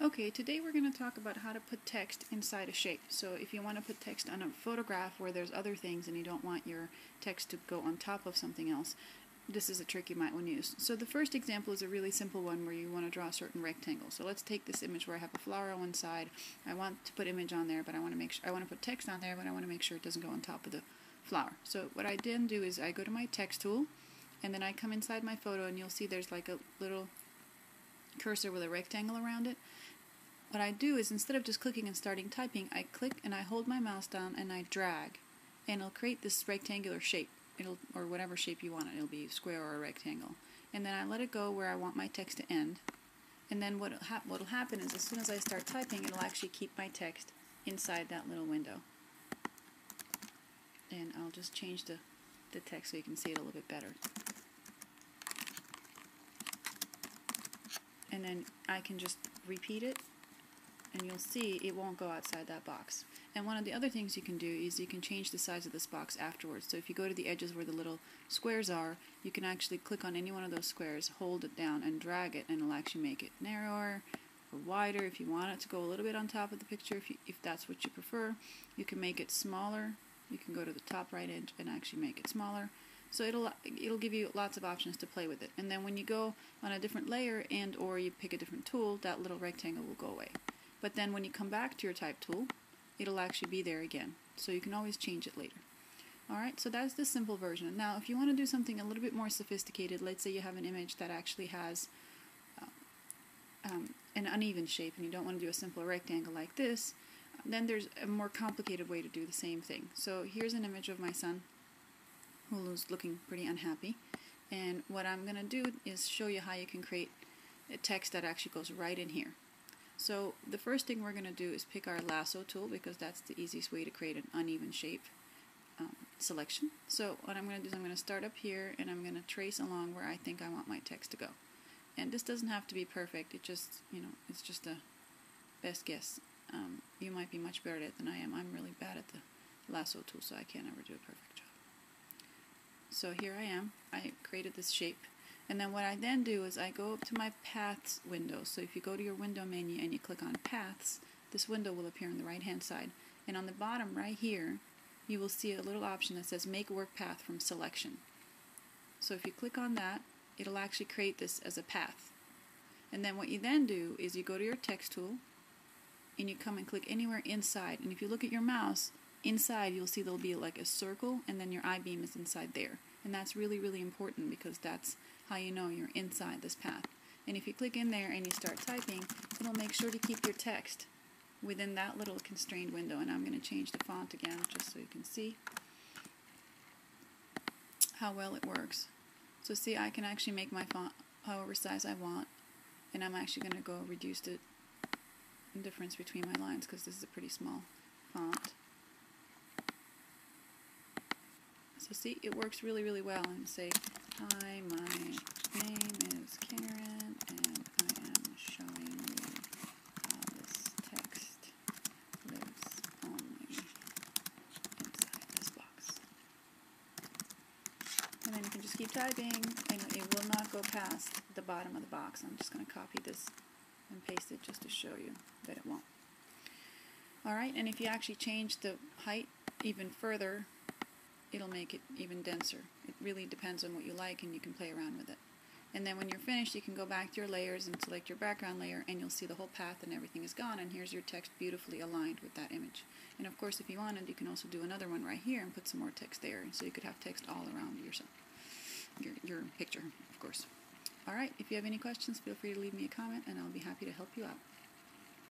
Okay, today we're going to talk about how to put text inside a shape. So if you want to put text on a photograph where there's other things and you don't want your text to go on top of something else, this is a trick you might want to use. So the first example is a really simple one where you want to draw a certain rectangle. So let's take this image where I have a flower on one side. I want to put image on there, but I want to put text on there, but I want to make sure it doesn't go on top of the flower. So what I then do is I go to my text tool, and then I come inside my photo, and you'll see there's like a little cursor with a rectangle around it. What I do is, instead of just clicking and starting typing, I click and I hold my mouse down and I drag, and it'll create this rectangular shape, or whatever shape you want it. It'll be square or a rectangle. And then I let it go where I want my text to end. And then what'll happen is, as soon as I start typing, it'll actually keep my text inside that little window. And I'll just change the text so you can see it a little bit better. And then I can just repeat it, and you'll see it won't go outside that box. And one of the other things you can do is you can change the size of this box afterwards. So if you go to the edges where the little squares are, you can actually click on any one of those squares, hold it down, and drag it, and it'll actually make it narrower or wider. If you want it to go a little bit on top of the picture, if that's what you prefer, you can make it smaller. You can go to the top right edge and actually make it smaller. So it'll give you lots of options to play with it. And then when you go on a different layer or you pick a different tool, that little rectangle will go away. But then when you come back to your type tool, it'll actually be there again. So you can always change it later. Alright, so that's the simple version. Now if you want to do something a little bit more sophisticated, let's say you have an image that actually has an uneven shape and you don't want to do a simple rectangle like this, then there's a more complicated way to do the same thing. So here's an image of my son who's looking pretty unhappy. And what I'm going to do is show you how you can create a text that actually goes right in here. So the first thing we're going to do is pick our lasso tool, because that's the easiest way to create an uneven shape selection. So what I'm going to do is I'm going to start up here, and I'm going to trace along where I think I want my text to go. And this doesn't have to be perfect. It just, it's just a best guess. You might be much better at it than I am. I'm really bad at the lasso tool, so I can't ever do a perfect job. So here I am. I created this shape. And then what I then do is I go up to my Paths window. So if you go to your window menu and you click on Paths, this window will appear on the right hand side. And on the bottom right here, you will see a little option that says Make Work Path from Selection. So if you click on that, it'll actually create this as a path. And then what you then do is you go to your text tool and you come and click anywhere inside. And if you look at your mouse, inside you'll see there'll be like a circle, and then your I-beam is inside there. And that's really, really important, because that's how you know you're inside this path. And if you click in there and you start typing, it'll make sure to keep your text within that little constrained window. And I'm going to change the font again just so you can see how well it works. So see, I can actually make my font however size I want, and I'm actually going to go reduce the difference between my lines, because this is a pretty small font. So see, it works really, really well. And say, hi, my name is Karen, and I am showing you how this text lives only inside this box. And then you can just keep typing, and it will not go past the bottom of the box. I'm just going to copy this and paste it just to show you that it won't. Alright, and if you actually change the height even further, it'll make it even denser. It really depends on what you like, and you can play around with it. And then when you're finished, you can go back to your layers and select your background layer, and you'll see the whole path and everything is gone, and here's your text beautifully aligned with that image. And of course, if you wanted, you can also do another one right here and put some more text there, so you could have text all around your picture, of course. Alright, if you have any questions, feel free to leave me a comment, and I'll be happy to help you out.